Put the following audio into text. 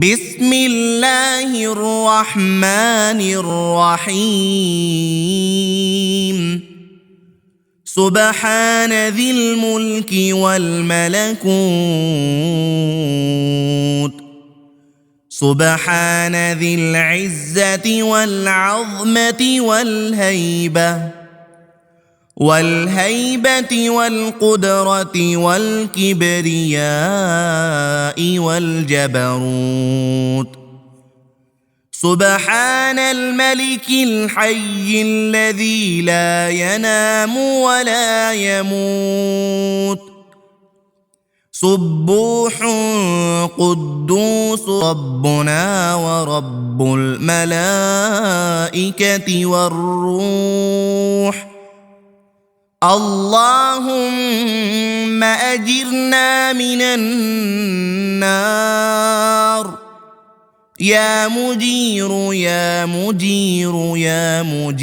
بسم الله الرحمن الرحيم سبحان ذي الملك والملكوت سبحان ذي العزة والعظمة والهيبة والقدرة والكبرياء والجبروت سبحان الملك الحي الذي لا ينام ولا يموت سبوح قدوس ربنا ورب الملائكة والروح اللهم أجرنا من النار يا مجير يا مجير يا مجير